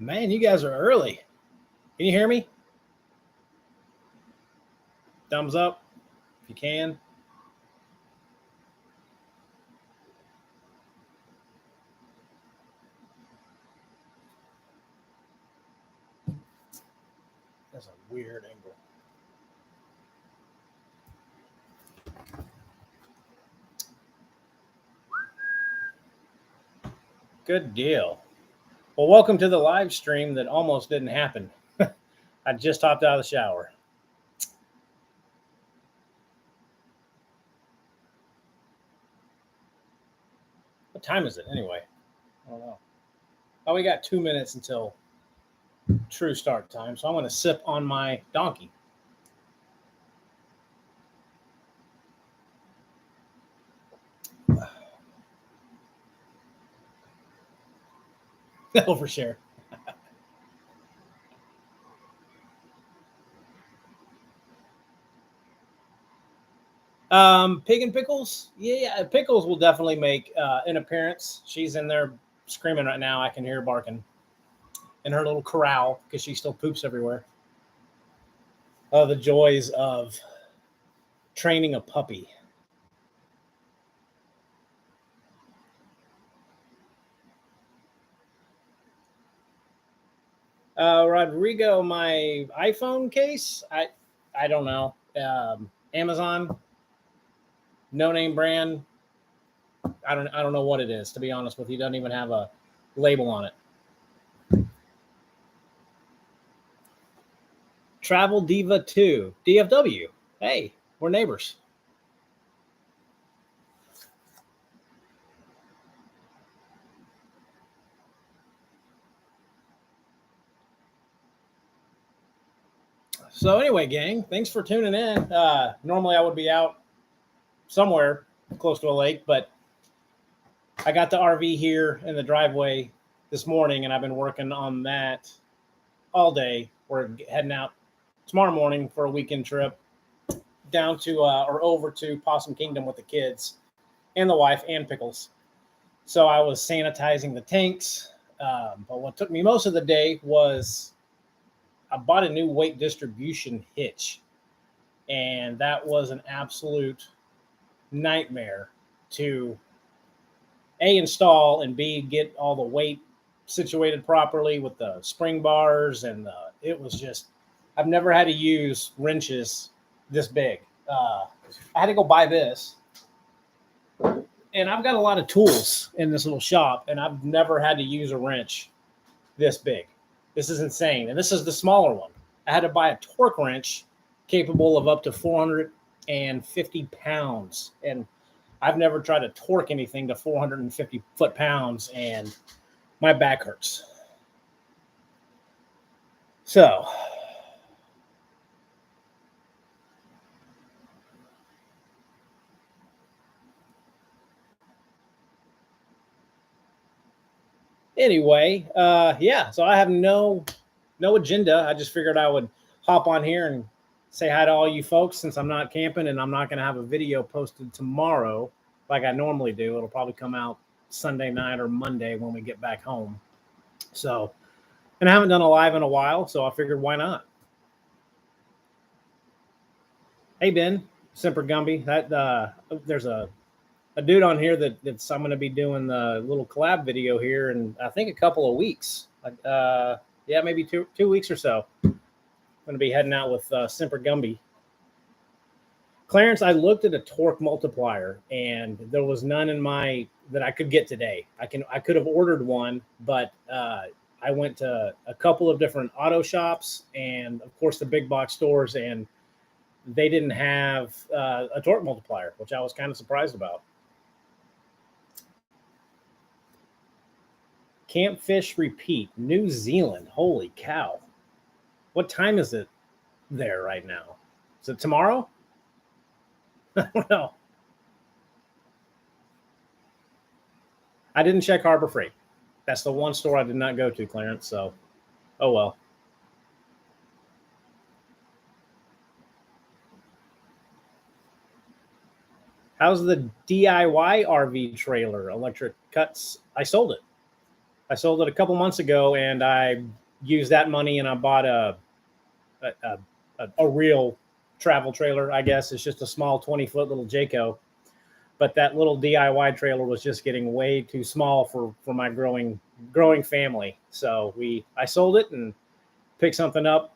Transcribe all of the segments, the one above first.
Man, you guys are early. Can you hear me? Thumbs up if you can. That's a weird angle. Good deal. Well, welcome to the live stream that almost didn't happen. I just hopped out of the shower. What time is it anyway? I don't know. Oh, we got 2 minutes until true start time, so I'm going to sip on my donkey. No, for sure. Pig and Pickles. Yeah, Pickles will definitely make an appearance. She's in there screaming right now. I can hear her barking in her little corral because she still poops everywhere. Oh, the joys of training a puppy. Rodrigo, my iPhone case. I don't know. Amazon, no name brand. I don't know what it is, to be honest with you. It doesn't even have a label on it. Travel Diva 2, DFW. Hey, we're neighbors. So anyway, gang, thanks for tuning in. Normally I would be out somewhere close to a lake, but I got the RV here in the driveway this morning, and I've been working on that all day. We're heading out tomorrow morning for a weekend trip down to or over to Possum Kingdom with the kids and the wife and Pickles. So I was sanitizing the tanks, but what took me most of the day was I bought a new weight distribution hitch, and that was an absolute nightmare to A, install, and B, get all the weight situated properly with the spring bars. And it was just, I've never had to use wrenches this big. I had to go buy this. And I've got a lot of tools in this little shop, and I've never had to use a wrench this big. This is insane. And this is the smaller one. I had to buy a torque wrench capable of up to 450 pounds. And I've never tried to torque anything to 450 foot-pounds, and my back hurts. So anyway, yeah, so I have no agenda. I just figured I would hop on here and say hi to all you folks since I'm not camping, and I'm not going to have a video posted tomorrow like I normally do. It'll probably come out Sunday night or Monday when we get back home. So, and I haven't done a live in a while, so I figured why not? Hey, Ben, Semper Gumby. That there's a dude on here that's I'm going to be doing the little collab video here in I think a couple of weeks. Yeah, maybe two weeks or so. I'm going to be heading out with Semper Gumby. Clarence, I looked at a torque multiplier, and there was none in my that I could get today. I could have ordered one, but I went to a couple of different auto shops and, of course, the big box stores, and they didn't have a torque multiplier, which I was kind of surprised about. Campfish Repeat, New Zealand. Holy cow. What time is it there right now? Is it tomorrow? I don't know. I didn't check Harbor Freight. That's the one store I did not go to, Clarence. So, oh well. How's the DIY RV trailer? Electric Cuts. I sold it. I sold it a couple months ago, and I used that money and I bought a, a real travel trailer. I guess it's just a small 20-foot little Jayco, but that little DIY trailer was just getting way too small for my growing family. So I sold it and picked something up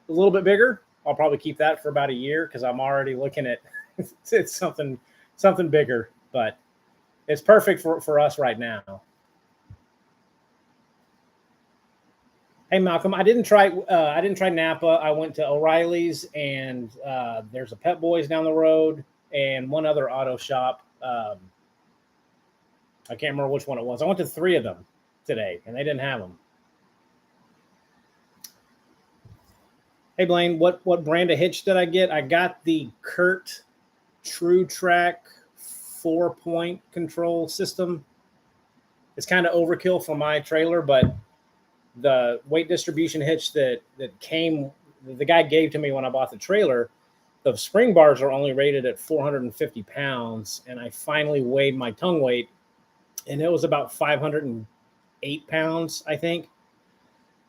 a little bit bigger. I'll probably keep that for about a year because I'm already looking at it's something bigger, but it's perfect for us right now. Hey Malcolm, I didn't try Napa. I went to O'Reilly's, and there's a Pet Boys down the road and one other auto shop. I can't remember which one it was. I went to three of them today, and they didn't have them. Hey Blaine, what brand of hitch did I get? I got the Kurt True Track 4-point control system. It's kind of overkill for my trailer, but the weight distribution hitch that the guy gave to me when I bought the trailer, the spring bars are only rated at 450 pounds, and I finally weighed my tongue weight, and it was about 508 pounds, I think.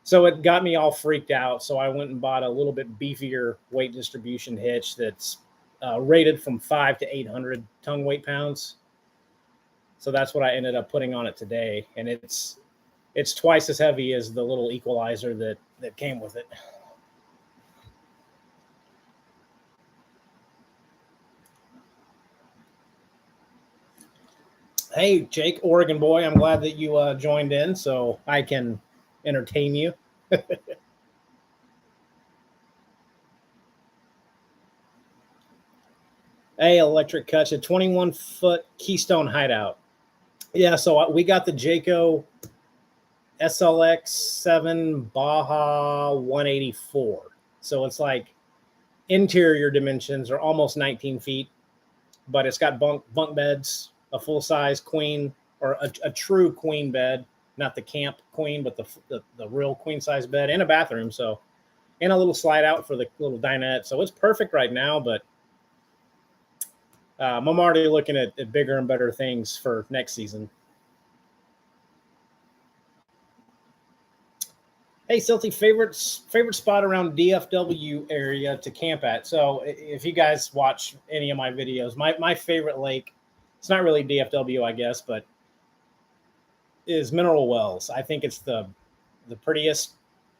So it got me all freaked out. So I went and bought a little bit beefier weight distribution hitch that's rated from 5 to 800 tongue weight pounds. So that's what I ended up putting on it today, and it's twice as heavy as the little equalizer that came with it. Hey, Jake, Oregon boy, I'm glad that you joined in so I can entertain you. Hey, Electric Cuts, a 21-foot Keystone Hideout. Yeah, so we got the Jayco SLX 7 Baja 184. So it's like interior dimensions are almost 19 feet, but it's got bunk beds, a full-size queen, or a true queen bed, not the camp queen, but the real queen-size bed, and a bathroom. So, and a little slide out for the little dinette. So it's perfect right now, but I'm already looking at bigger and better things for next season. Hey, Silty, favorite spot around DFW area to camp at. So if you guys watch any of my videos, my favorite lake, it's not really DFW, I guess, but is Mineral Wells. I think it's the prettiest,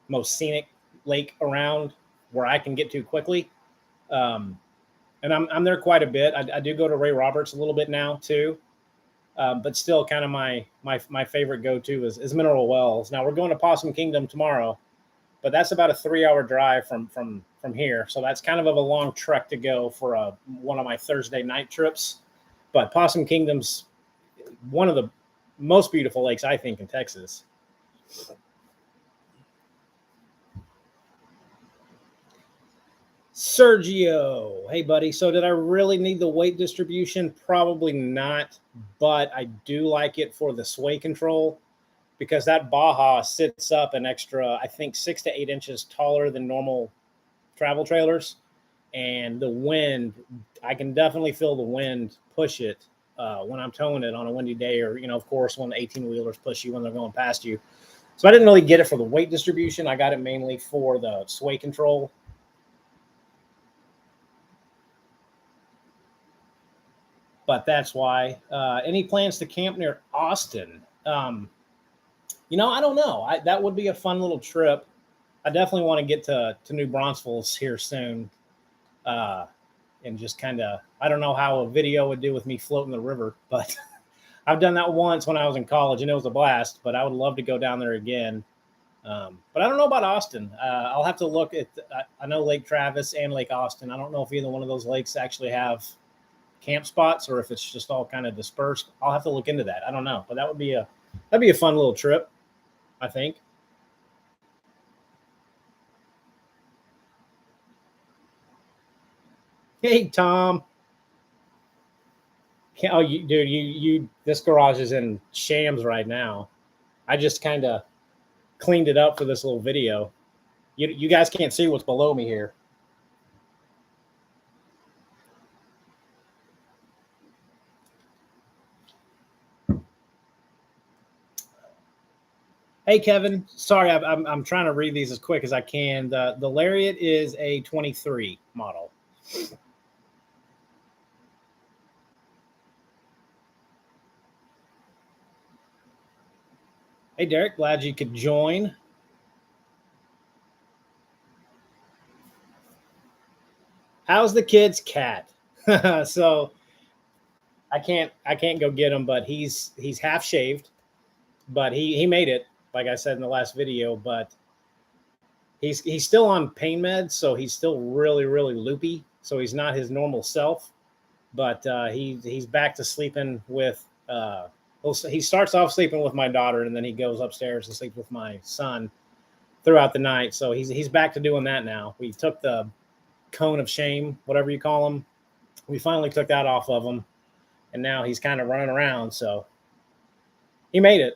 most scenic lake around where I can get to quickly. And I'm there quite a bit. I do go to Ray Roberts a little bit now too. But still kind of my favorite go-to is Mineral Wells. Now we're going to Possum Kingdom tomorrow, but that's about a 3-hour drive from here. So that's kind of a long trek to go for one of my Thursday night trips. But Possum Kingdom's one of the most beautiful lakes, I think, in Texas. Sergio, hey buddy. So did I really need the weight distribution? Probably not, but I do like it for the sway control because that Baja sits up an extra, I think, 6 to 8 inches taller than normal travel trailers, and the wind, I can definitely feel the wind push it when I'm towing it on a windy day, or of course when the 18-wheelers push you when they're going past you. So I didn't really get it for the weight distribution. I got it mainly for the sway control. But that's why. Any plans to camp near Austin? I don't know. That would be a fun little trip. I definitely want to get to New Braunfels here soon, and just kind of, I don't know how a video would do with me floating the river, but I've done that once when I was in college, and it was a blast. But I would love to go down there again. But I don't know about Austin. I'll have to look at. I know Lake Travis and Lake Austin. I don't know if either one of those lakes actually have camp spots or if it's just all kind of dispersed. I'll have to look into that. I don't know, but that'd be a fun little trip, I think. Hey Tom. Oh, dude, you this garage is in shams right now. I just kind of cleaned it up for this little video. You guys can't see what's below me here. Hey, Kevin. Sorry, I'm trying to read these as quick as I can. The Lariat is a 23 model. Hey, Derek. Glad you could join. How's the kid's cat? So I can't go get him, but he's half shaved, but he made it. Like I said in the last video, but he's still on pain meds, so he's still really loopy. So he's not his normal self. But he's back to sleeping with. He starts off sleeping with my daughter, and then he goes upstairs and sleeps with my son throughout the night. So he's back to doing that now. We took the cone of shame, whatever you call him. We finally took that off of him, and now he's kind of running around. So he made it.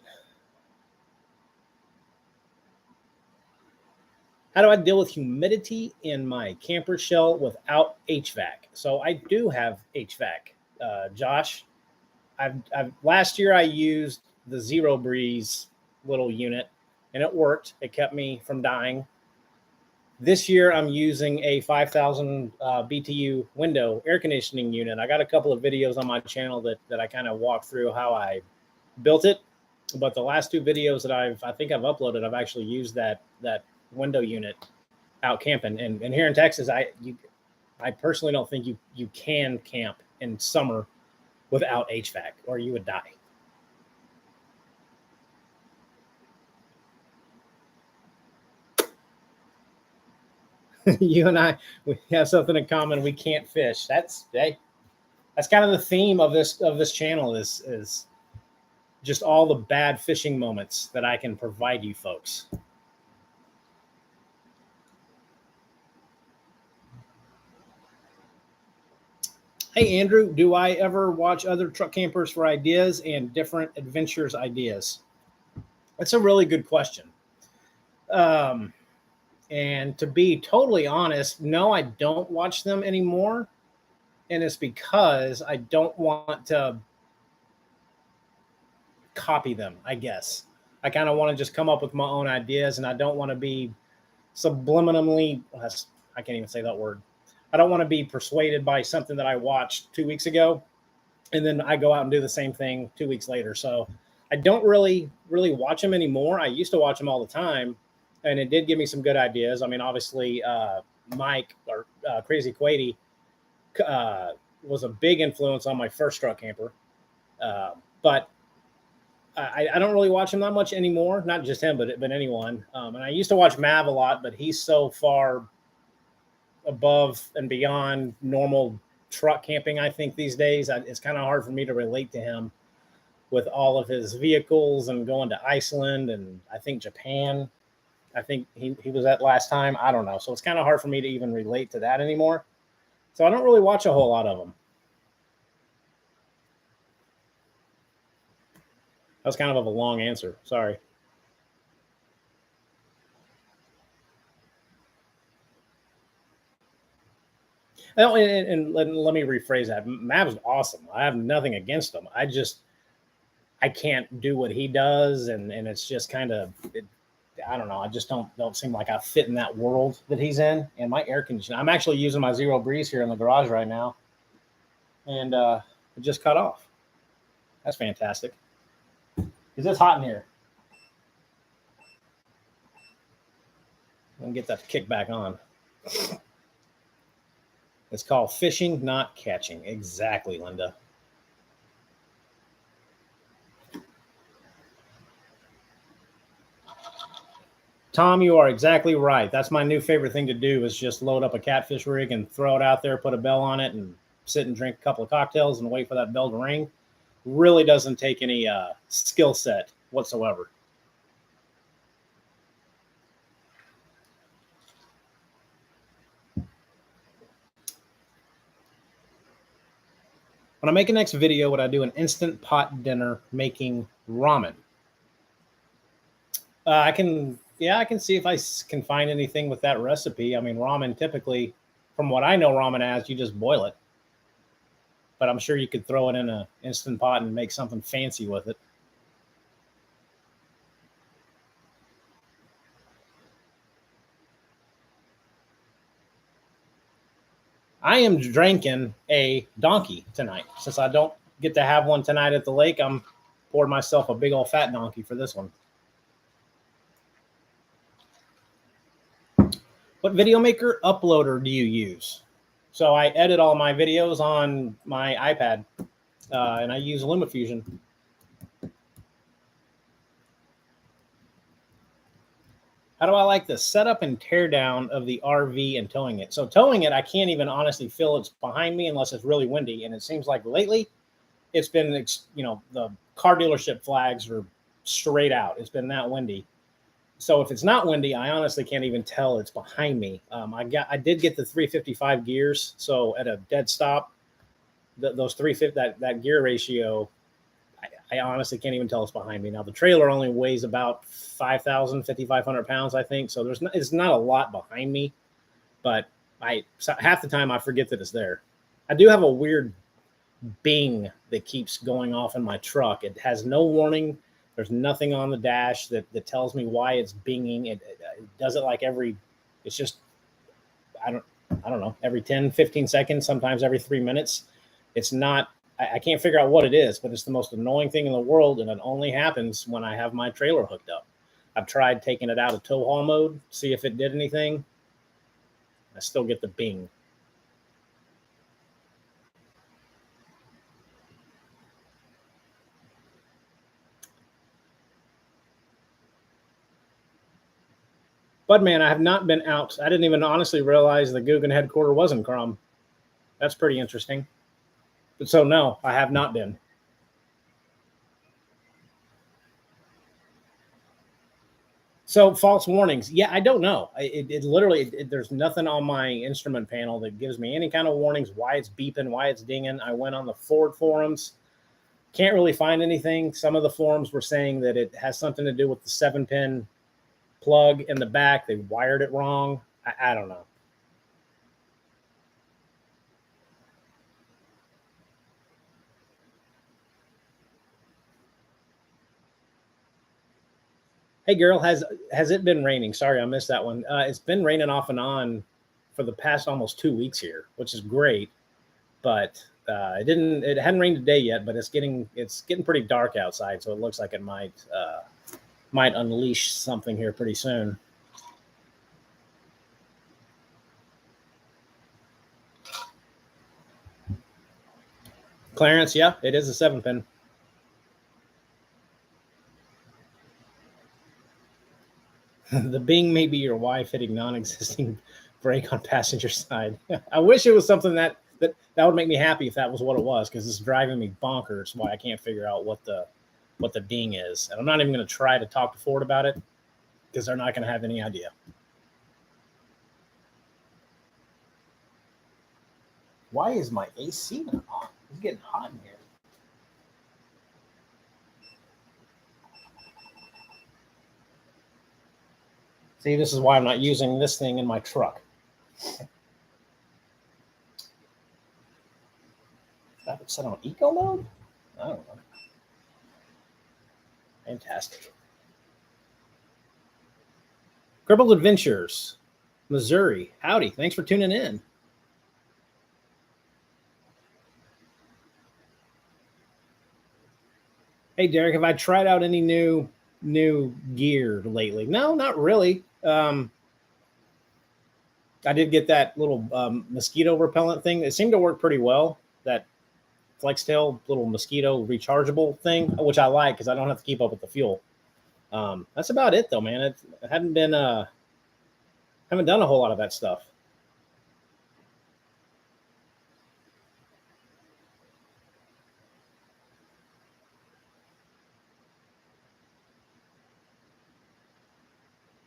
How do I deal with humidity in my camper shell without HVAC? So I do have HVAC, Josh. I've last year I used the Zero Breeze little unit, and it worked. It kept me from dying. This year I'm using a 5,000 BTU window air conditioning unit. I got a couple of videos on my channel that I kind of walk through how I built it, but the last two videos that I think I've uploaded, I've actually used that window unit out camping. And here in Texas, I personally don't think you can camp in summer without HVAC, or you would die. You and I, we have something in common. We can't fish. That's kind of the theme of this channel is just all the bad fishing moments that I can provide you folks. Hey, Andrew, do I ever watch other truck campers for ideas and different adventures ideas? That's a really good question. And to be totally honest, no, I don't watch them anymore. And it's because I don't want to copy them, I guess. I kind of want to just come up with my own ideas, and I don't want to be subliminally, I can't even say that word. I don't want to be persuaded by something that I watched 2 weeks ago, and then I go out and do the same thing 2 weeks later. So I don't really watch them anymore. I used to watch them all the time, and it did give me some good ideas. I mean, obviously, Mike or Crazy Quady was a big influence on my first truck camper, but I don't really watch him that much anymore. Not just him, but anyone. And I used to watch Mav a lot, but he's so far above and beyond normal truck camping, I think, these days. It's kind of hard for me to relate to him with all of his vehicles and going to Iceland and I think Japan. I think he was at last time. I don't know. So it's kind of hard for me to even relate to that anymore. So I don't really watch a whole lot of them. That was kind of a long answer. Sorry. Oh, and let me rephrase that. Mav's awesome. I have nothing against him. I can't do what he does, and it's just kind of, I don't know. I just don't seem like I fit in that world that he's in. And my air conditioner, I'm actually using my Zero Breeze here in the garage right now, and it just cut off. That's fantastic. Because it's hot in here. Let me get that to kick back on. It's called fishing, not catching. Exactly, Linda. Tom, you are exactly right. That's my new favorite thing to do is just load up a catfish rig and throw it out there, put a bell on it, and sit and drink a couple of cocktails and wait for that bell to ring. Really doesn't take any skill set whatsoever. When I make a next video, would I do an instant pot dinner making ramen? I can see if I can find anything with that recipe. I mean, ramen typically, from what I know, ramen as you just boil it. But I'm sure you could throw it in an instant pot and make something fancy with it. I am drinking a donkey tonight. Since I don't get to have one tonight at the lake, I'm pouring myself a big old fat donkey for this one. What video maker uploader do you use? So I edit all my videos on my iPad, and I use LumaFusion. How do I like the setup and tear down of the RV and towing it? So towing it, I can't even honestly feel it's behind me unless it's really windy. And it seems like lately it's been, the car dealership flags are straight out. It's been that windy. So if it's not windy, I honestly can't even tell it's behind me. I did get the 355 gears. So at a dead stop, those 350, that gear ratio, I honestly can't even tell it's behind me. Now the trailer only weighs about 5,500 pounds, I think. So it's not a lot behind me, but half the time I forget that it's there. I do have a weird bing that keeps going off in my truck. It has no warning. There's nothing on the dash that tells me why it's binging. It does it like it's just, I don't know, every 10, 15 seconds, sometimes every 3 minutes. It's not, I can't figure out what it is, but it's the most annoying thing in the world, and it only happens when I have my trailer hooked up. I've tried taking it out of tow haul mode, see if it did anything. I still get the bing. Budman, I have not been out. I didn't even honestly realize the Guggen headquarters was in Crum. That's pretty interesting. But so no, I have not been. So false warnings. Yeah, I don't know. It literally, there's nothing on my instrument panel that gives me any kind of warnings, why it's beeping, why it's dinging. I went on the Ford forums. Can't really find anything. Some of the forums were saying that it has something to do with the 7-pin plug in the back. They wired it wrong. I don't know. Hey, girl, has it been raining? Sorry, I missed that one. It's been raining off and on for the past almost 2 weeks here, which is great. But it hadn't rained today yet, but it's getting pretty dark outside, so it looks like it might unleash something here pretty soon. Clarence, yeah, it is a 7-pin. The bing may be your wife hitting non-existing brake on passenger side. I wish it was something that would make me happy if that was what it was, because it's driving me bonkers. Why I can't figure out what the ding is, and I'm not even going to try to talk to Ford about it because they're not going to have any idea. Why is my AC not on? It's getting hot in here. See, this is why I'm not using this thing in my truck. That would set on eco mode? I don't know. Fantastic. Crippled Adventures, Missouri. Howdy. Thanks for tuning in. Hey, Derek, have I tried out any new gear lately? No, not really. I did get that little mosquito repellent thing. It seemed to work pretty well. That FlexTail little mosquito rechargeable thing, which I like because I don't have to keep up with the fuel. That's about it, though, man. It hadn't been haven't done a whole lot of that stuff.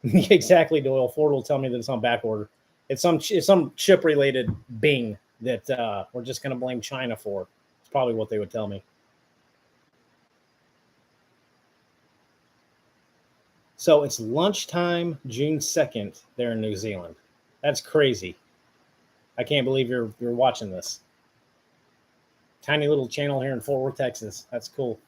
Exactly, Doyle. Ford will tell me that it's on back order. It's some chip related bing that we're just going to blame China for. It's probably what they would tell me. So it's lunchtime, June 2nd, there in New Zealand. That's crazy. I can't believe you're watching this. Tiny little channel here in Fort Worth, Texas. That's cool.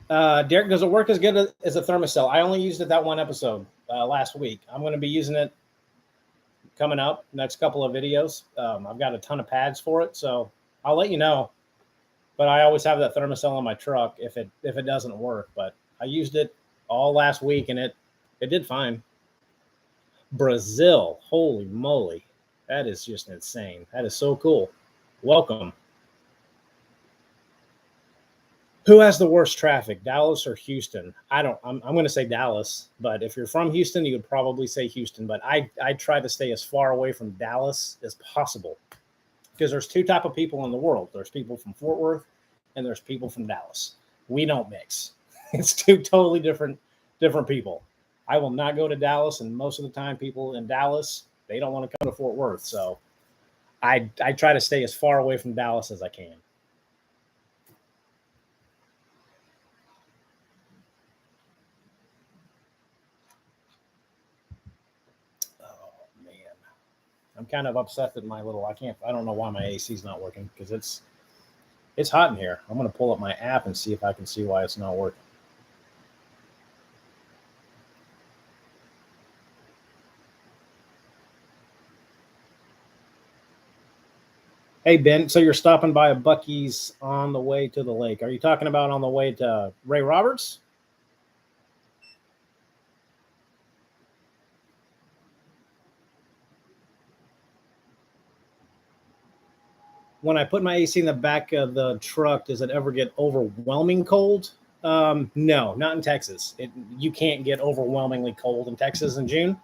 Derek, does it work as good as a thermocell? I only used it that one episode last week. I'm going to be using it coming up next couple of videos. I've got a ton of pads for it, so I'll let you know. But I always have that Thermacell on my truck if it doesn't work. But I used it all last week and it did fine. Brazil, holy moly, that is just insane. That is so cool. Welcome. Who has the worst traffic, Dallas or Houston? I'm going to say Dallas, but if you're from Houston, you would probably say Houston. But I try to stay as far away from Dallas as possible because there's two type of people in the world. There's people from Fort Worth and there's people from Dallas. We don't mix. It's two totally different people. I will not go to Dallas, and most of the time people in Dallas, they don't want to come to Fort Worth. So I try to stay as far away from Dallas as I can. I'm kind of upset that I don't know why my AC is not working because it's hot in here. I'm going to pull up my app and see if I can see why it's not working. Hey, Ben, so you're stopping by a Buc-ee's on the way to the lake. Are you talking about on the way to Ray Roberts? When I put my AC in the back of the truck, does it ever get overwhelming cold? No, not in Texas. You can't get overwhelmingly cold in Texas in June.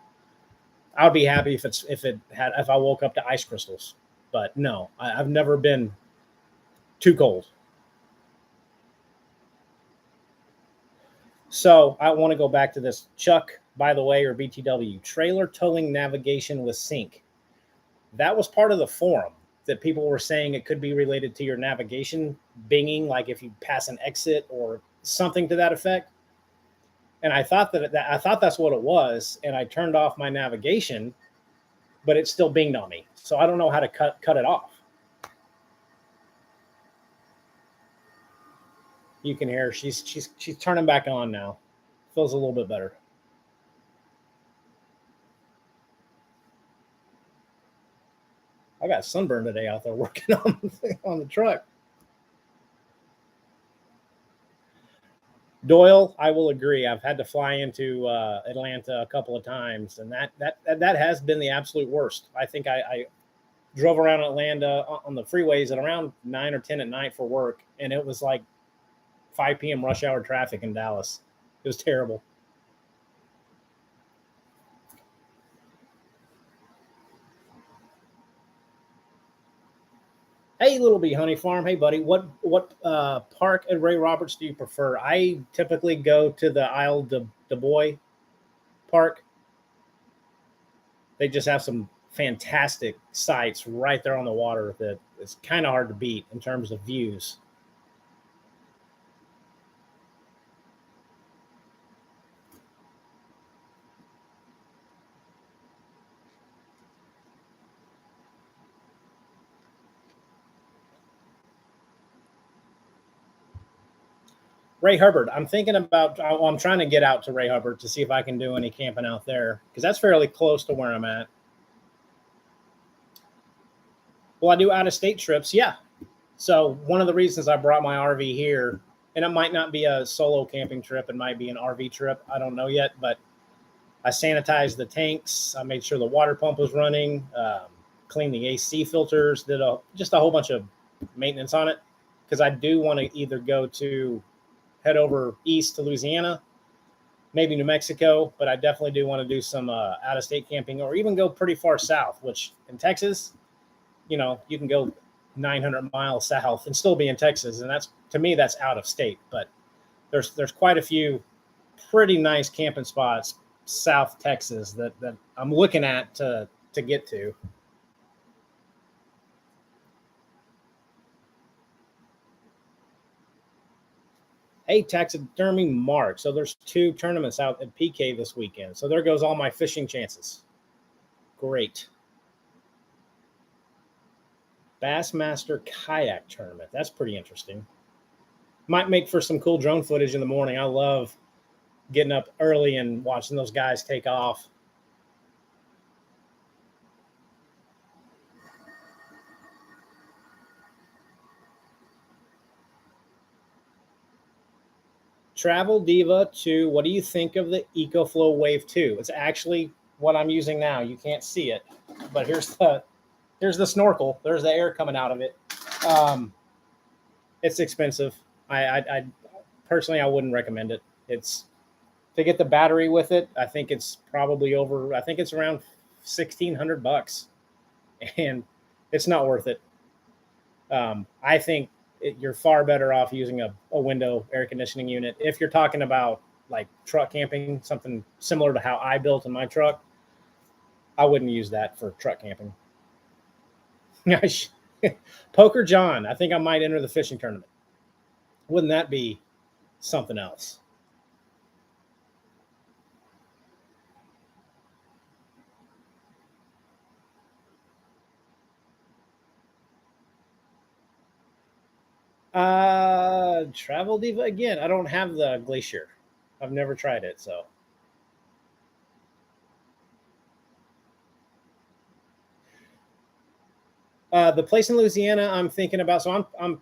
I'd be happy if I woke up to ice crystals, but no, I've never been too cold. So I want to go back to this Chuck, by the way, or BTW, trailer towing navigation with sync. That was part of the forum that people were saying it could be related to your navigation binging, like if you pass an exit or something to that effect. And I thought I thought that's what it was, and I turned off my navigation, but it still binged on me. So I don't know how to cut it off. You can hear she's turning back on now. Feels a little bit better. I got sunburned today out there working on the truck. Doyle, I will agree. I've had to fly into Atlanta a couple of times, and that has been the absolute worst. I think I drove around Atlanta on the freeways at around 9 or 10 at night for work, and it was like 5 p.m. rush hour traffic in Dallas. It was terrible. Hey, Little Bee Honey Farm. Hey, buddy. What park at Ray Roberts do you prefer? I typically go to the Isle de Bois Park. They just have some fantastic sites right there on the water that it's kind of hard to beat in terms of views. Ray Hubbard. I'm thinking about. I'm trying to get out to Ray Hubbard to see if I can do any camping out there because that's fairly close to where I'm at. Well, I do out of state trips. Yeah. So one of the reasons I brought my RV here, and it might not be a solo camping trip, it might be an RV trip. I don't know yet, but I sanitized the tanks. I made sure the water pump was running, cleaned the AC filters, did just a whole bunch of maintenance on it because I do want to either head over east to Louisiana, maybe New Mexico, but I definitely do want to do some out-of-state camping or even go pretty far south, which in Texas, you can go 900 miles south and still be in Texas. And to me, that's out of state. But there's quite a few pretty nice camping spots South Texas that I'm looking at to get to. Hey, Taxidermy Mark. So there's 2 tournaments out at PK this weekend. So there goes all my fishing chances. Great. Bassmaster Kayak Tournament. That's pretty interesting. Might make for some cool drone footage in the morning. I love getting up early and watching those guys take off. Travel Diva 2, what do you think of the EcoFlow Wave 2? It's actually what I'm using now. You can't see it, but here's the snorkel. There's the air coming out of it. It's expensive. I personally, I wouldn't recommend it. It's to get the battery with it. I think it's probably over. I think it's around $1,600, and it's not worth it. I think you're far better off using a window air conditioning unit. If you're talking about like truck camping, something similar to how I built in my truck, I wouldn't use that for truck camping. Poker John, I think I might enter the fishing tournament. Wouldn't that be something else? Travel Diva again. I don't have the Glacier. I've never tried it, so. The place in Louisiana I'm thinking about. So I'm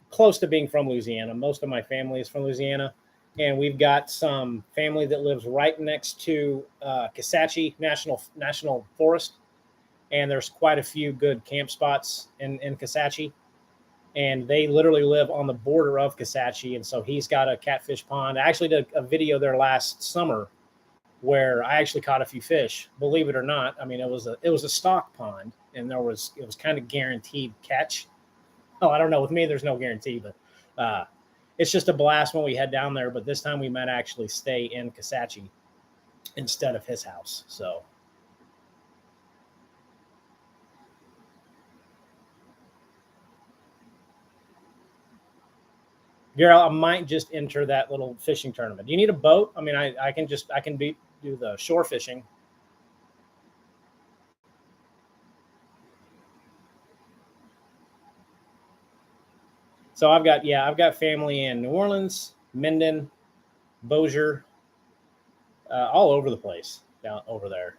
close to being from Louisiana. Most of my family is from Louisiana, and we've got some family that lives right next to Kisatchie National Forest, and there's quite a few good camp spots in Kisatchie, and they literally live on the border of Kisatchie, and so he's got a catfish pond. I actually did a video there last summer where I actually caught a few fish. Believe it or not, I mean it was a stock pond, and it was kind of guaranteed catch. Oh, I don't know. With me, there's no guarantee, but it's just a blast when we head down there. But this time we might actually stay in Kisatchie instead of his house. So, Gerald, I might just enter that little fishing tournament. Do you need a boat? I mean, I can do the shore fishing. So I've got family in New Orleans, Minden, Bossier, all over the place down over there.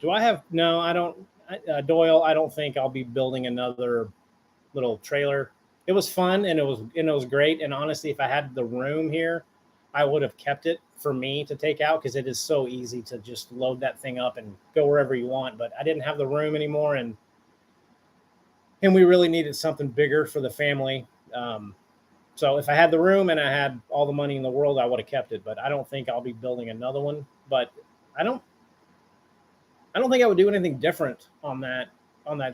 Do I have? No, I don't. Doyle, I don't think I'll be building another little trailer. It was fun and it was great. And honestly, if I had the room here, I would have kept it for me to take out because it is so easy to just load that thing up and go wherever you want. But I didn't have the room anymore, and we really needed something bigger for the family. So if I had the room and I had all the money in the world, I would have kept it. But I don't think I'll be building another one. But I don't I don't think I would do anything different on that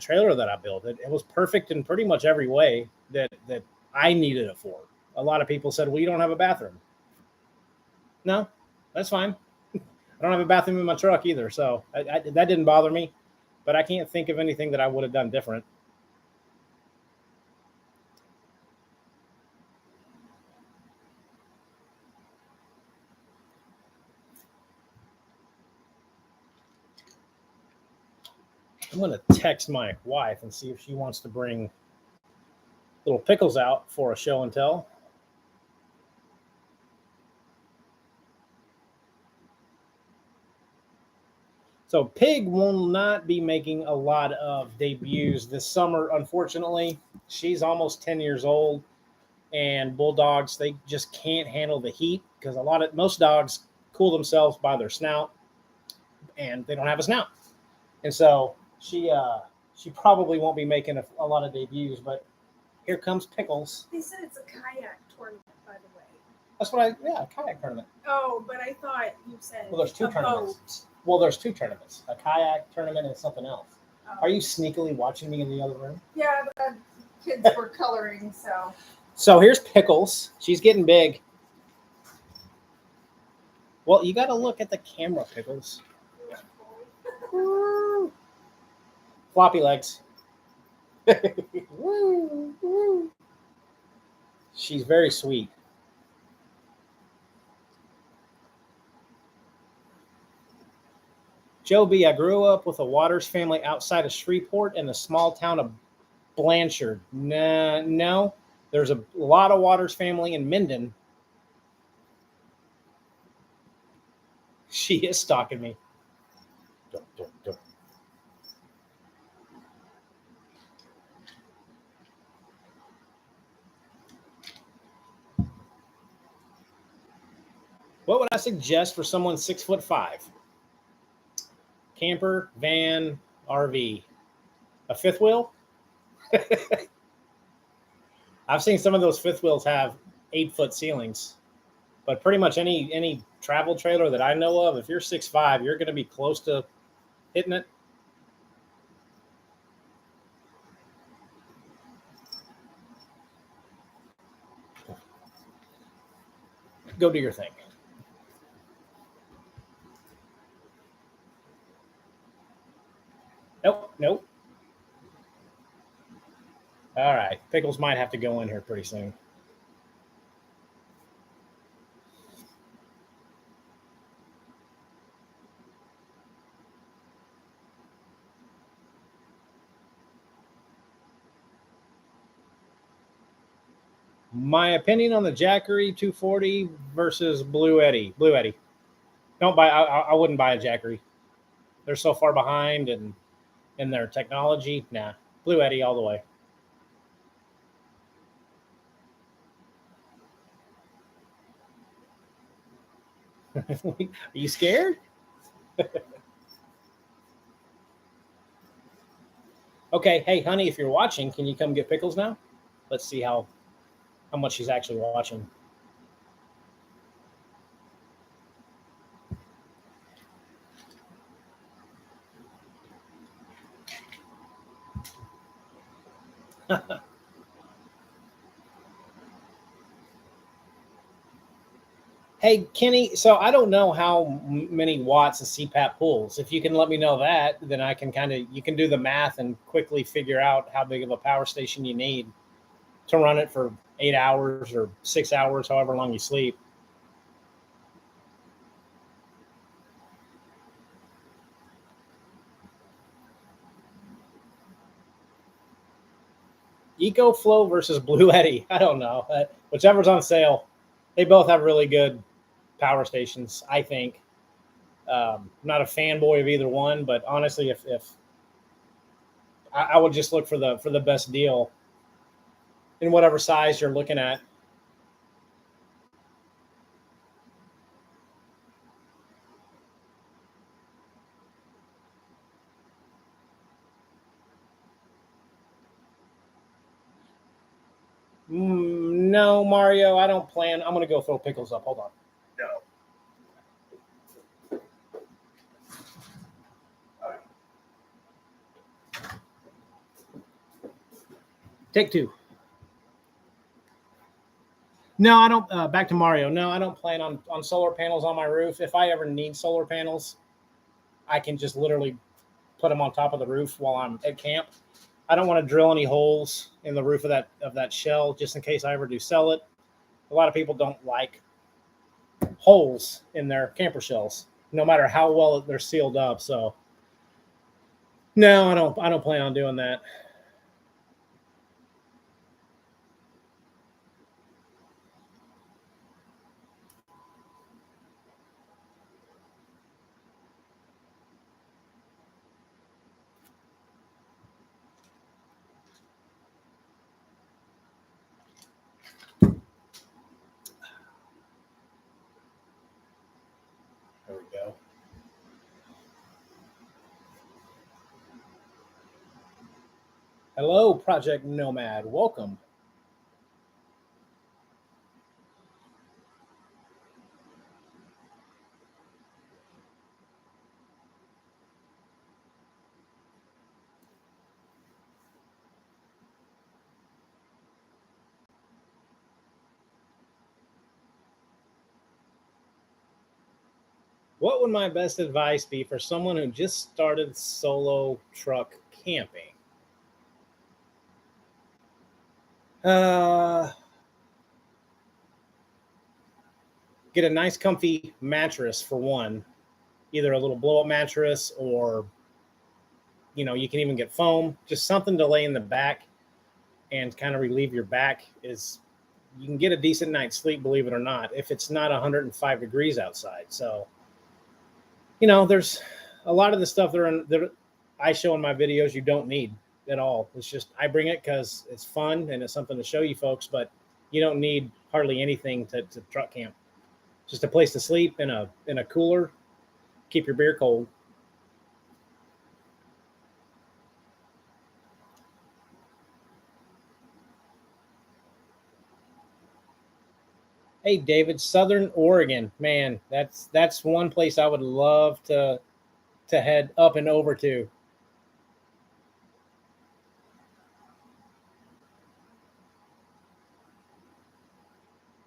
trailer that I built. It was perfect in pretty much every way that I needed it for. A lot of people said, "Well, you don't have a bathroom." No, that's fine. I don't have a bathroom in my truck either, so that didn't bother me. But I can't think of anything that I would have done different. I'm going to text my wife and see if she wants to bring little pickles out for a show and tell. So Pig will not be making a lot of debuts this summer, unfortunately. She's almost 10 years old, and bulldogs, they just can't handle the heat because most dogs cool themselves by their snout, and they don't have a snout. And so she probably won't be making a lot of debuts, but here comes Pickles. They said it's a kayak tournament, by the way. That's what a kayak tournament. Oh, but I thought you said Well, there's two tournaments. Boat. Well, there's two tournaments, a kayak tournament and something else. Oh. Are you sneakily watching me in the other room? Yeah, the kids were coloring, so. So here's Pickles. She's getting big. Well, you got to look at the camera, Pickles. Floppy legs. She's very sweet. Joe B., I grew up with a Waters family outside of Shreveport in the small town of Blanchard. No. There's a lot of Waters family in Minden. She is stalking me. What would I suggest for someone 6'5"? Camper, van, RV, a fifth wheel? I've seen some of those fifth wheels have 8-foot ceilings, but pretty much any travel trailer that I know of, if you're 6'5", you're going to be close to hitting it. Go do your thing. Nope. All right, Pickles might have to go in here pretty soon. My opinion on the Jackery 240 versus Blue Eddy. Blue Eddy. Don't buy. I wouldn't buy a Jackery. They're so far behind and in their technology. Nah, Blue Eddy all the way. Are you scared? Okay, hey honey, if you're watching, can you come get Pickles now? Let's see how much she's actually watching. Hey Kenny, so I don't know how many watts a CPAP pulls. If you can let me know that, then I can you can do the math and quickly figure out how big of a power station you need to run it for 8 hours or 6 hours, however long you sleep. EcoFlow versus Blue Eddy. I don't know. Whichever's on sale. They both have really good power stations, I think. I'm not a fanboy of either one, but honestly, if I would just look for the best deal in whatever size you're looking at. No, Mario, I don't plan. I'm going to go throw Pickles up. Hold on. No. Take two. No, I don't. Back to Mario. No, I don't plan on solar panels on my roof. If I ever need solar panels, I can just literally put them on top of the roof while I'm at camp. I don't want to drill any holes in the roof of that shell just in case I ever do sell it. A lot of people don't like holes in their camper shells, no matter how well they're sealed up. So no, I don't plan on doing that. There we go. Hello, Project Nomad. Welcome. What would my best advice be for someone who just started solo truck camping? Get a nice comfy mattress for one, either a little blow up mattress or you can even get foam, just something to lay in the back and kind of relieve your back. Is you can get a decent night's sleep, believe it or not, if it's not 105 degrees outside. So there's a lot of the stuff that I show in my videos, you don't need at all. It's just I bring it because it's fun and it's something to show you folks, but you don't need hardly anything to truck camp. Just a place to sleep in a cooler, keep your beer cold. Hey David, Southern Oregon, man, that's one place I would love to head up and over to.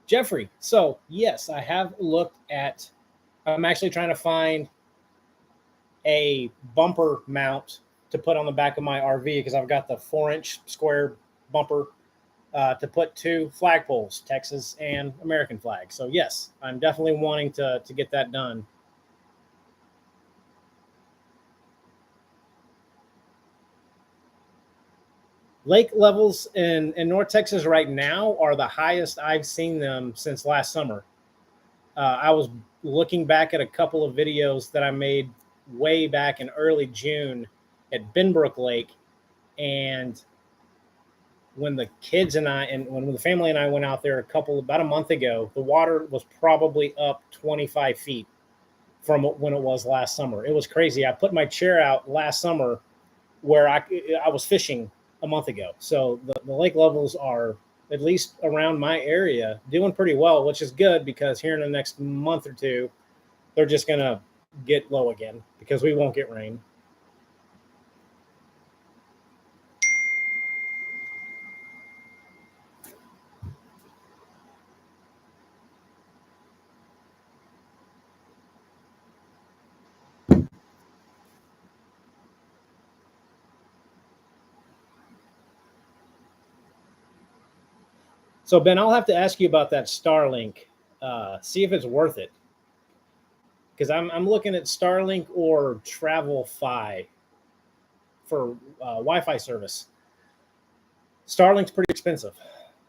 Jeffrey, so yes, I have looked at. I'm actually trying to find a bumper mount to put on the back of my RV because I've got the 4-inch square bumper to put 2 flagpoles, Texas and American flag. So yes, I'm definitely wanting to get that done. Lake levels in North Texas right now are the highest I've seen them since last summer. I was looking back at a couple of videos that I made way back in early June at Benbrook Lake, and when the kids and I and when the family and I went out there about a month ago, the water was probably up 25 feet from when it was last summer. It was crazy. I put my chair out last summer where I was fishing a month ago. So the lake levels are, at least around my area, doing pretty well, which is good because here in the next month or two, they're just going to get low again because we won't get rain. So Ben, I'll have to ask you about that Starlink. See if it's worth it, because I'm looking at Starlink or Travel Fi for Wi-Fi service. Starlink's pretty expensive.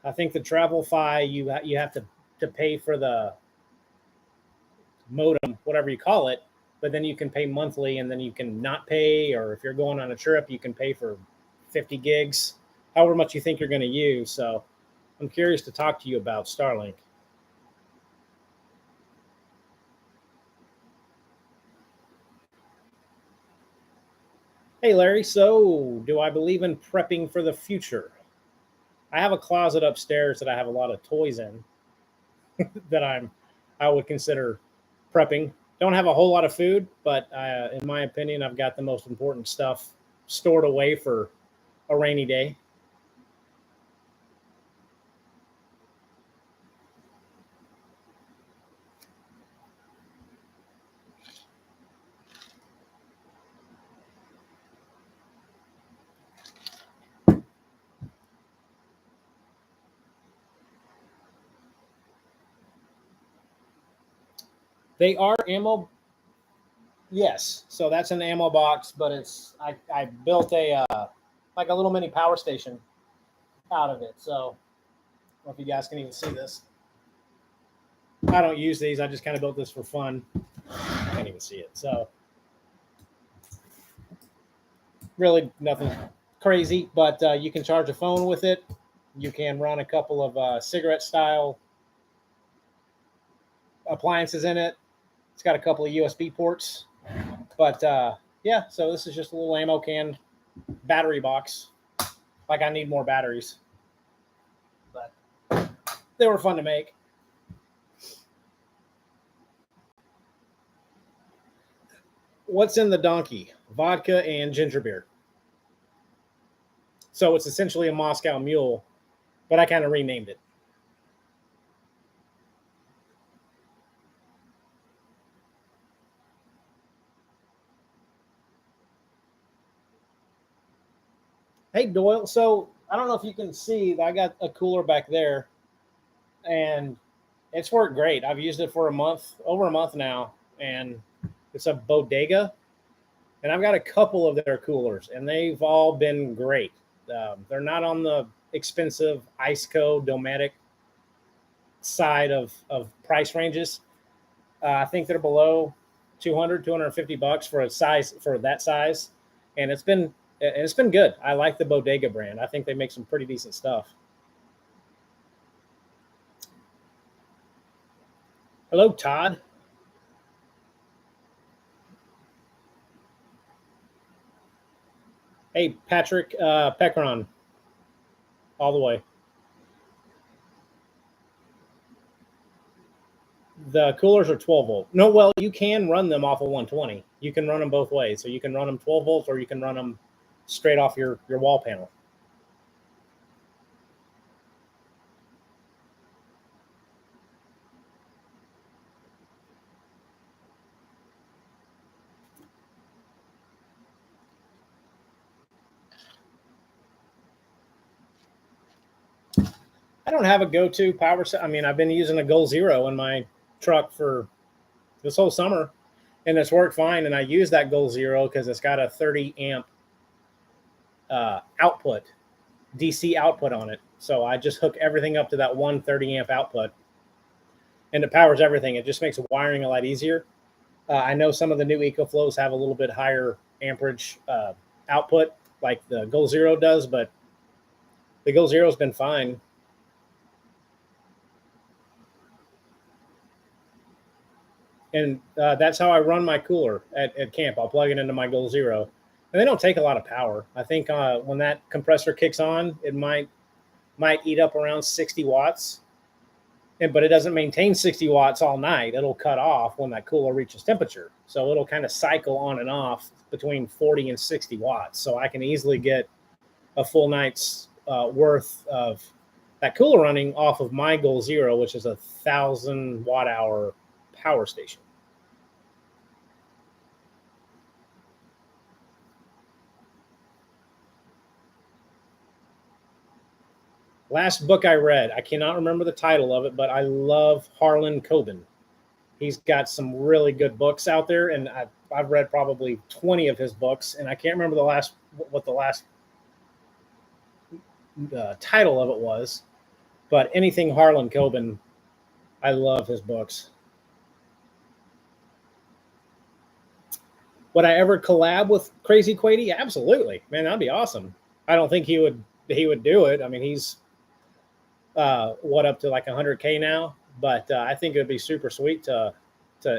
I think the Travel Fi you have to pay for the modem, whatever you call it, but then you can pay monthly, and then you can not pay, or if you're going on a trip, you can pay for 50 gigs, however much you think you're going to use. So I'm curious to talk to you about Starlink. Hey, Larry. So, do I believe in prepping for the future? I have a closet upstairs that I have a lot of toys in that I would consider prepping. Don't have a whole lot of food, but in my opinion, I've got the most important stuff stored away for a rainy day. They are ammo. Yes, so that's an ammo box, but I built a like a little mini power station out of it. So I don't know if you guys can even see this. I don't use these. I just kind of built this for fun. I can't even see it. So really nothing crazy, but you can charge a phone with it. You can run a couple of cigarette style appliances in it. It's got a couple of USB ports, but yeah. So this is just a little ammo can battery box. Like I need more batteries, but they were fun to make. What's in the donkey? Vodka and ginger beer. So it's essentially a Moscow Mule, but I kind of renamed it. Hey Doyle, so I don't know if you can see, I got a cooler back there, and it's worked great. I've used it for over a month now, and it's a Bodega, and I've got a couple of their coolers, and they've all been great. They're not on the expensive Iceco Dometic side of price ranges. I think they're below $250 for a size for that size, and it's been good. I like the Bodega brand. I think they make some pretty decent stuff. Hello, Todd. Hey, Patrick Peckron, all the way. The coolers are 12 volt. No, well, you can run them off of 120. You can run them both ways. So you can run them 12 volts, or you can run them straight off your wall panel. I don't have a go-to power set. I mean, I've been using a Goal Zero in my truck for this whole summer, and it's worked fine. And I use that Goal Zero because it's got a 30 amp output, DC output on it. So I just hook everything up to that 130 amp output, and it powers everything. It just makes wiring a lot easier. I know some of the new EcoFlows have a little bit higher amperage output, like the Goal Zero does, but the Goal Zero's been fine. And that's how I run my cooler at camp. I'll plug it into my Goal Zero, and they don't take a lot of power. I think when that compressor kicks on, it might eat up around 60 watts, but it doesn't maintain 60 watts all night. It'll cut off when that cooler reaches temperature. So it'll kind of cycle on and off between 40 and 60 watts. So I can easily get a full night's worth of that cooler running off of my Goal Zero, which is 1,000 watt hour power station. Last book I read, I cannot remember the title of it, but I love Harlan Coben. He's got some really good books out there, and I've read probably 20 of his books, and I can't remember what the last title of it was, but anything Harlan Coben, I love his books. Would I ever collab with Crazy Quady? Absolutely, man, that'd be awesome. I don't think he would do it. I mean, he's up to like 100K now, but I think it would be super sweet to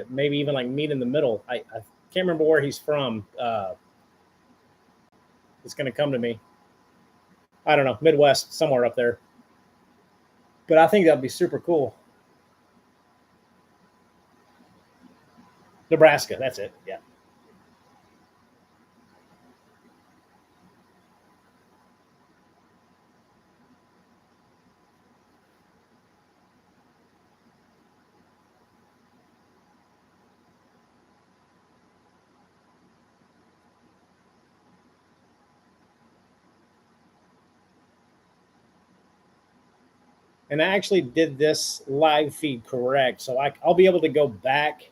maybe even like meet in the middle. I can't remember where he's from. It's going to come to me. I don't know, Midwest, somewhere up there. But I think that'd be super cool. Nebraska, that's it. Yeah. And I actually did this live feed correct. So I'll be able to go back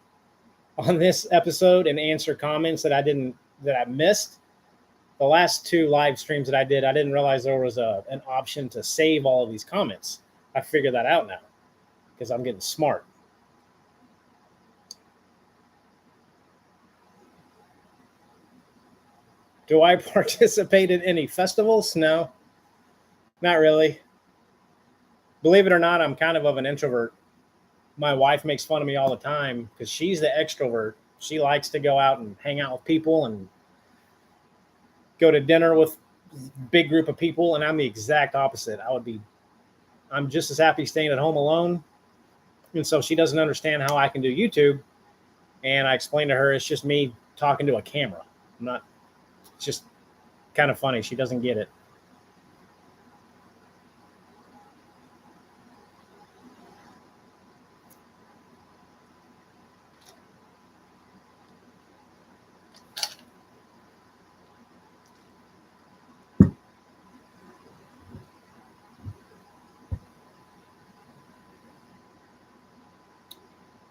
on this episode and answer comments that I missed. The last two live streams that I didn't realize there was an option to save all of these comments. I figured that out now because I'm getting smart. Do I participate in any festivals? No, not really. Believe it or not, I'm kind of an introvert. My wife makes fun of me all the time because she's the extrovert. She likes to go out and hang out with people and go to dinner with a big group of people, and I'm the exact opposite. I'm just as happy staying at home alone. And so she doesn't understand how I can do YouTube. And I explained to her it's just me talking to a camera. It's just kind of funny. She doesn't get it.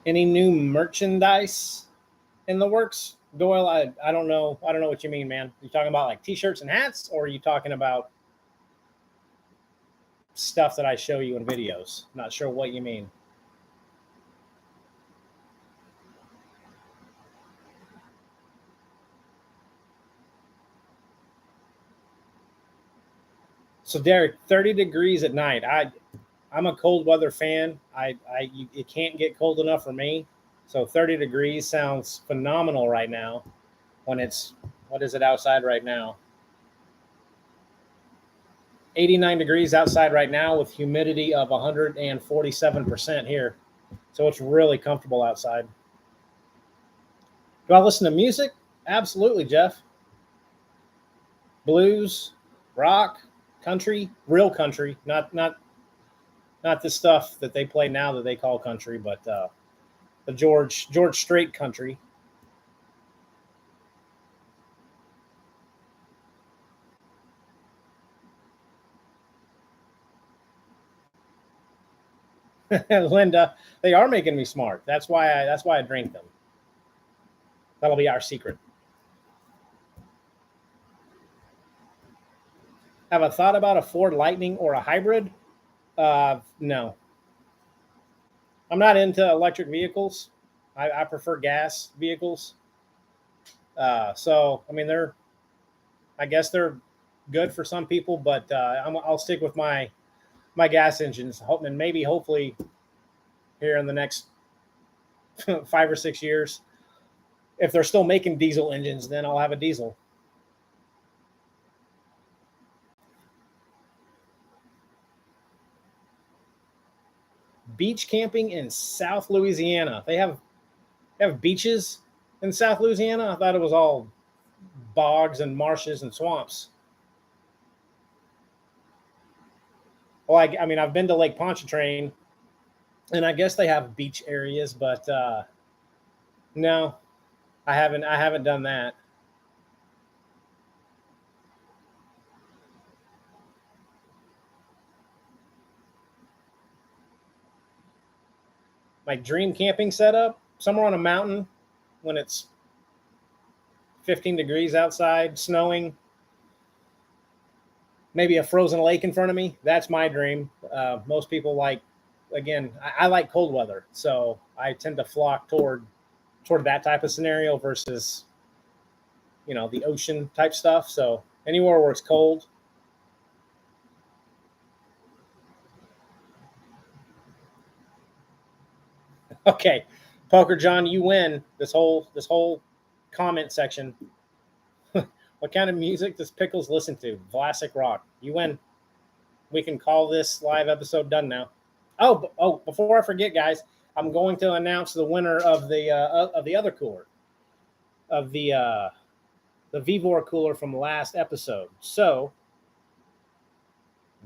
Any new merchandise in the works, Doyle? I don't know. I don't know what you mean, man. You talking about like t-shirts and hats, or are you talking about stuff that I show you in videos? Not sure what you mean. So Derek, 30 degrees at night. I'm a cold weather fan. It can't get cold enough for me. So 30 degrees sounds phenomenal right now. When it's, what is it outside right now? 89 degrees outside right now with humidity of 147% here. So it's really comfortable outside. Do I listen to music? Absolutely, Jeff. Blues, rock, country, real country, not the stuff that they play now that they call country, but the George Strait country. Linda, they are making me smart. That's why I drink them. That'll be our secret. Have I thought about a Ford Lightning or a hybrid? No. I'm not into electric vehicles. I prefer gas vehicles. So I mean, I guess they're good for some people, but I'll stick with my gas engines, hoping maybe hopefully here in the next 5 or 6 years, if they're still making diesel engines, then I'll have a diesel. Beach camping in South Louisiana. They have beaches in South Louisiana. I thought it was all bogs and marshes and swamps. Well, I mean, I've been to Lake Pontchartrain, and I guess they have beach areas, but no, I haven't. I haven't done that. My dream camping setup somewhere on a mountain when it's 15 degrees outside, snowing, maybe a frozen lake in front of me. That's my dream. Most people like, again, I like cold weather, so I tend to flock toward that type of scenario versus the ocean type stuff. So anywhere where it's cold. Okay, Poker John, you win this whole comment section. What kind of music does Pickles listen to? Classic rock. You win. We can call this live episode done now. Oh, before I forget, guys, I'm going to announce the winner of the other cooler, of the Vivor cooler from last episode. So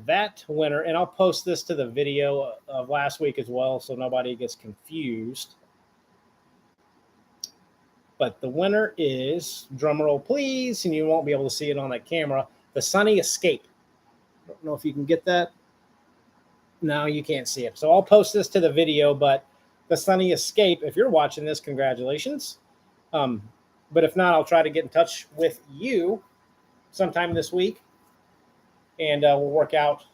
that winner, and I'll post this to the video of last week as well, so nobody gets confused. But the winner is, drumroll please, and you won't be able to see it on that camera, the Sunny Escape. I don't know if you can get that. No, you can't see it. So I'll post this to the video, but the Sunny Escape, if you're watching this, congratulations. But if not, I'll try to get in touch with you sometime this week, and we'll work out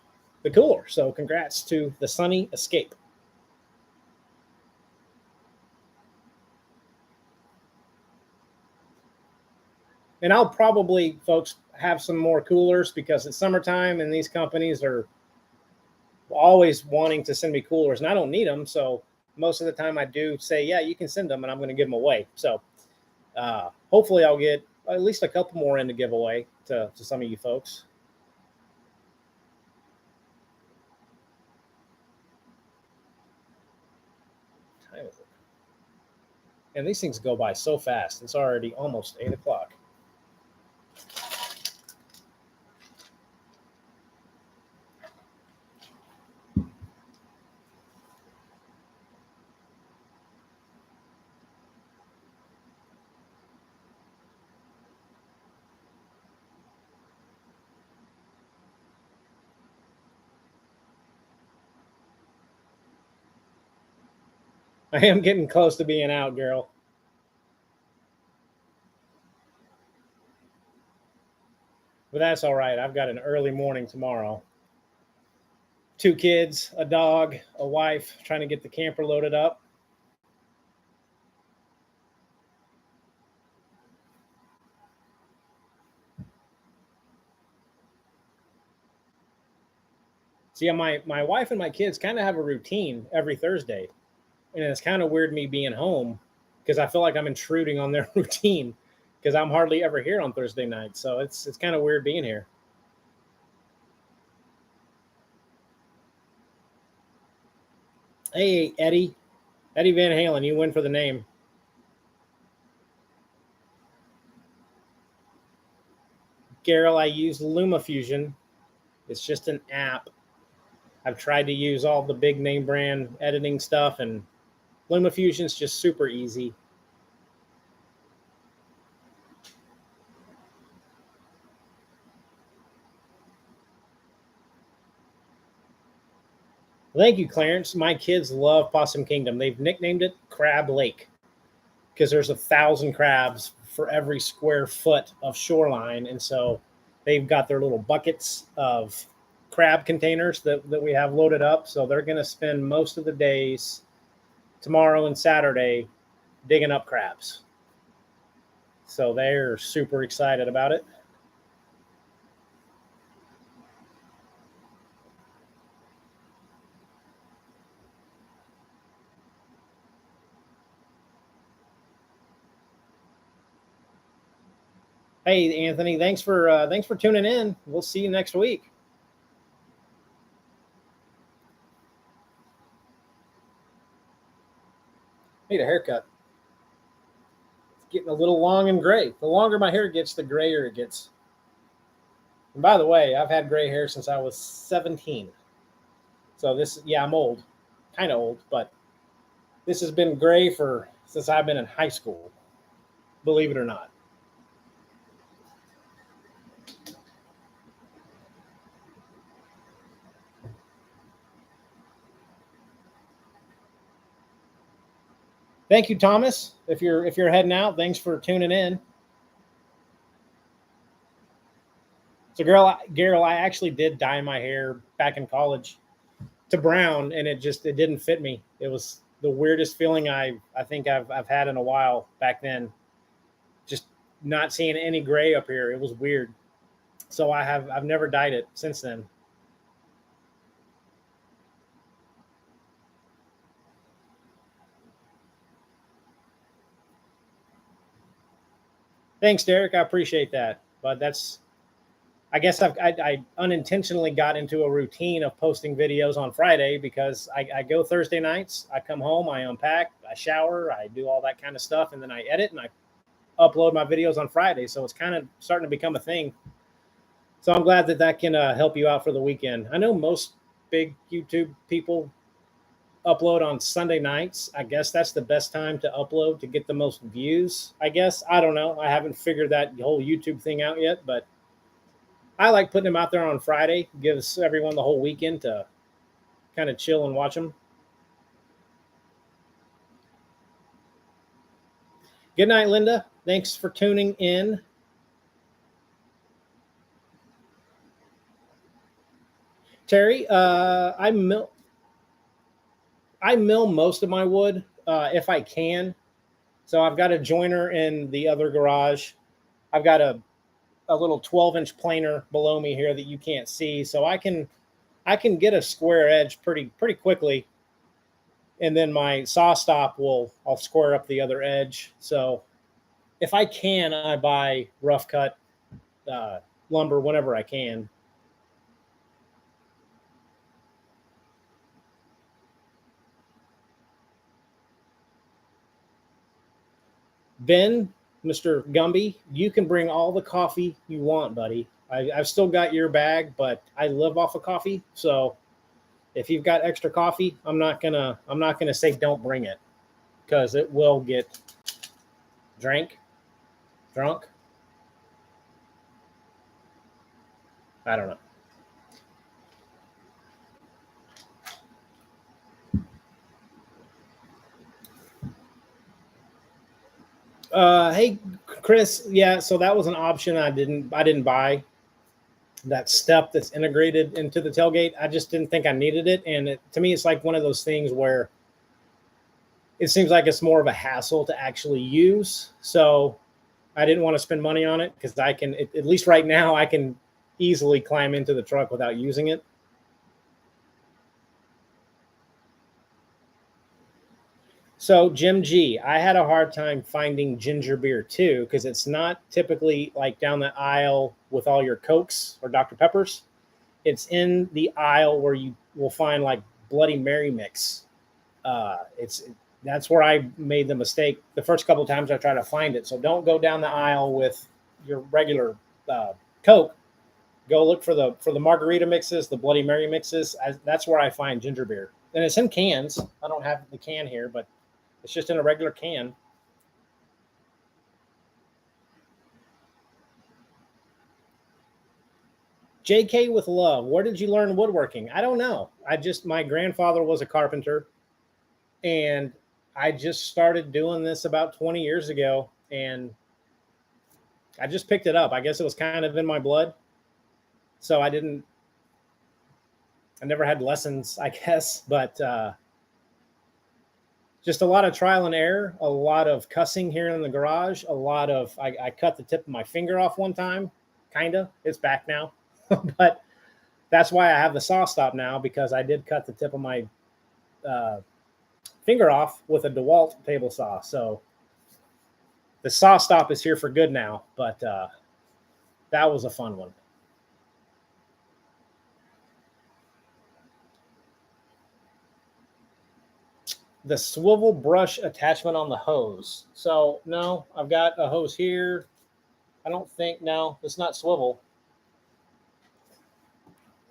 the cooler. So congrats to the Sunny Escape. And I'll probably, folks, have some more coolers because it's summertime and these companies are always wanting to send me coolers, and I don't need them. So most of the time I do say, yeah, you can send them, and I'm going to give them away. So hopefully I'll get at least a couple more in to give away to some of you folks. Time is it? And these things go by so fast. It's already almost 8 o'clock. I am getting close to being out, girl. But that's all right. I've got an early morning tomorrow. 2 kids, a dog, a wife, trying to get the camper loaded up. See, my wife and my kids kind of have a routine every Thursday, and it's kind of weird me being home because I feel like I'm intruding on their routine because I'm hardly ever here on Thursday night. So it's kind of weird being here. Hey, Eddie Van Halen, you win for the name. Garrel, I use LumaFusion. It's just an app. I've tried to use all the big name brand editing stuff, and LumaFusion is just super easy. Thank you, Clarence. My kids love Possum Kingdom. They've nicknamed it Crab Lake because there's 1,000 crabs for every square foot of shoreline. And so they've got their little buckets of crab containers that we have loaded up. So they're going to spend most of the days tomorrow and Saturday digging up crabs. So they're super excited about it. Hey, Anthony, thanks for tuning in. We'll see you next week. Need a haircut. It's getting a little long and gray. The longer my hair gets, the grayer it gets. And by the way, I've had gray hair since I was 17. So I'm old, kind of old, but this has been gray since I've been in high school, believe it or not. Thank you, Thomas. If you're heading out, thanks for tuning in. So, Garrel, I actually did dye my hair back in college to brown, and it didn't fit me. It was the weirdest feeling I think I've had in a while back then. Just not seeing any gray up here. It was weird. So I've never dyed it since then. Thanks, Derek. I appreciate that. But I guess I unintentionally got into a routine of posting videos on Friday because I go Thursday nights. I come home, I unpack, I shower, I do all that kind of stuff, and then I edit and I upload my videos on Friday. So it's kind of starting to become a thing. So I'm glad that can help you out for the weekend. I know most big YouTube people upload on Sunday nights. I guess that's the best time to upload to get the most views. I guess I don't know. I haven't figured that whole YouTube thing out yet, but I like putting them out there on Friday. Gives everyone the whole weekend to kind of chill and watch them. Good night, Linda. Thanks for tuning in. Terry, I mill most of my wood if I can. So I've got a joiner in the other garage. I've got a little 12-inch planer below me here that you can't see. So I can get a square edge pretty quickly. And then my saw stop I'll square up the other edge. So if I can, I buy rough cut lumber whenever I can. Ben, Mr. Gumby, you can bring all the coffee you want, buddy. I've still got your bag, but I live off of coffee. So if you've got extra coffee, I'm not gonna say don't bring it because it will get drunk. I don't know. Hey, Chris. Yeah, so that was an option I didn't buy. That step that's integrated into the tailgate, I just didn't think I needed it, and to me, it's like one of those things where it seems like it's more of a hassle to actually use. So I didn't want to spend money on it because at least right now, I can easily climb into the truck without using it. So Jim G, I had a hard time finding ginger beer too because it's not typically like down the aisle with all your Cokes or Dr. Peppers. It's in the aisle where you will find like Bloody Mary mix. It's That's where I made the mistake the first couple of times I tried to find it. So don't go down the aisle with your regular Coke. Go look for the margarita mixes, the Bloody Mary mixes. That's where I find ginger beer, and it's in cans. I don't have the can here, but it's just in a regular can. JK with love. Where did you learn woodworking? I don't know. My grandfather was a carpenter, and I just started doing this about 20 years ago, and I just picked it up. I guess it was kind of in my blood. So I never had lessons, I guess, but just a lot of trial and error, a lot of cussing here in the garage, I cut the tip of my finger off one time, kind of. It's back now. But that's why I have the saw stop now, because I did cut the tip of my finger off with a DeWalt table saw. So the saw stop is here for good now, but that was a fun one. The swivel brush attachment on the hose. So no, I've got a hose here. I don't think, no, it's not swivel.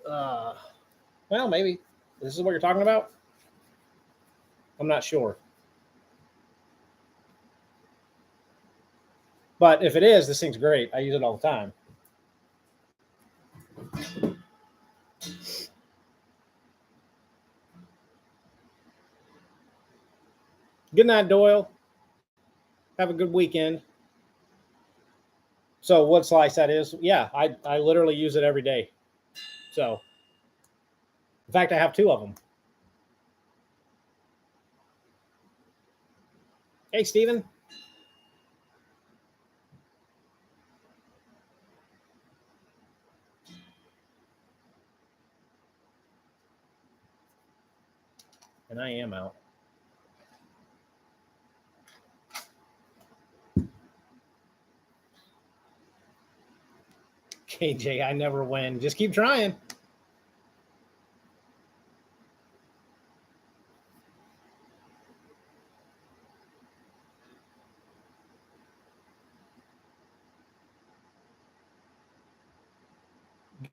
Well, maybe this is what you're talking about. I'm not sure. But if it is, this thing's great. I use it all the time. Good night, Doyle. Have a good weekend. So what slice that is? Yeah, I literally use it every day. So, in fact, I have two of them. Hey, Steven. And I am out. KJ, I never win. Just keep trying.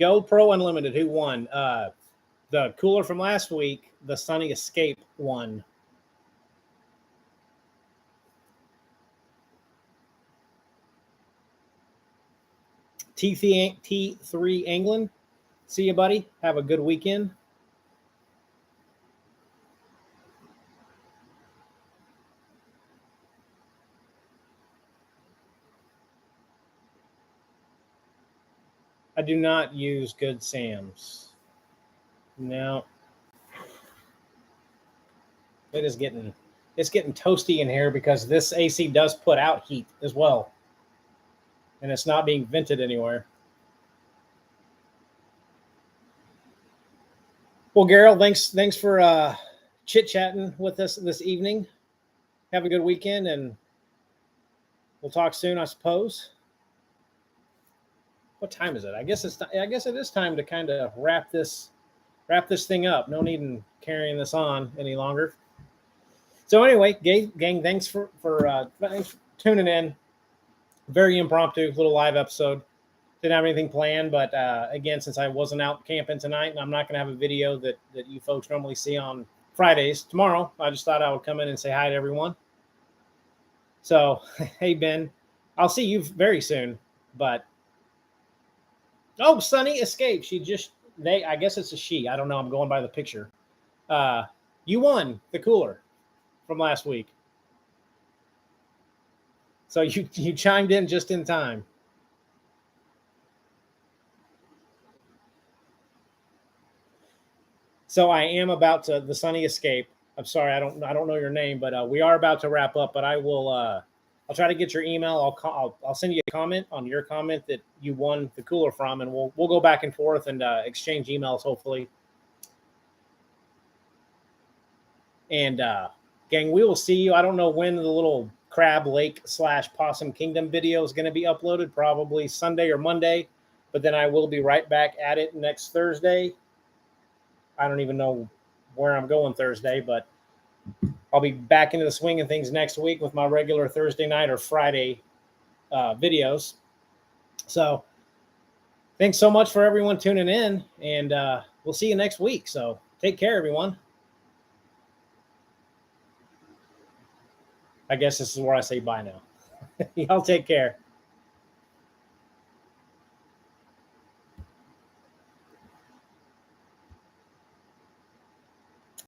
GoPro Unlimited, who won? The cooler from last week, the Sunny Escape won. T3 England. See you, buddy. Have a good weekend. I do not use Good Sam's. No. It's getting toasty in here because this AC does put out heat as well. And it's not being vented anywhere. Well, Gerald, thanks for chit-chatting with us this evening. Have a good weekend, and we'll talk soon, I suppose. What time is it? I guess it is time to kind of wrap this thing up. No need in carrying this on any longer. So anyway, gang, thanks for tuning in. Very impromptu little live episode. Didn't have anything planned, but again, since I wasn't out camping tonight, and I'm not going to have a video that you folks normally see on Fridays tomorrow, I just thought I would come in and say hi to everyone. So, hey Ben, I'll see you very soon. But Sunny Escape. I guess it's a she. I don't know. I'm going by the picture. You won the cooler from last week. So you chimed in just in time. So I am about to the Sunny Escape. I'm sorry, I don't know your name, but we are about to wrap up. But I will. I'll try to get your email. I'll send you a comment on your comment that you won the cooler from, and we'll go back and forth and exchange emails hopefully. And gang, we will see you. I don't know when the little Crab Lake / Possum Kingdom video is going to be uploaded, probably Sunday or Monday, but then I will be right back at it next Thursday. I don't even know where I'm going Thursday, but I'll be back into the swing of things next week with my regular Thursday night or Friday videos. So thanks so much for everyone tuning in, and we'll see you next week. So take care, everyone. I guess this is where I say bye now. Y'all take care.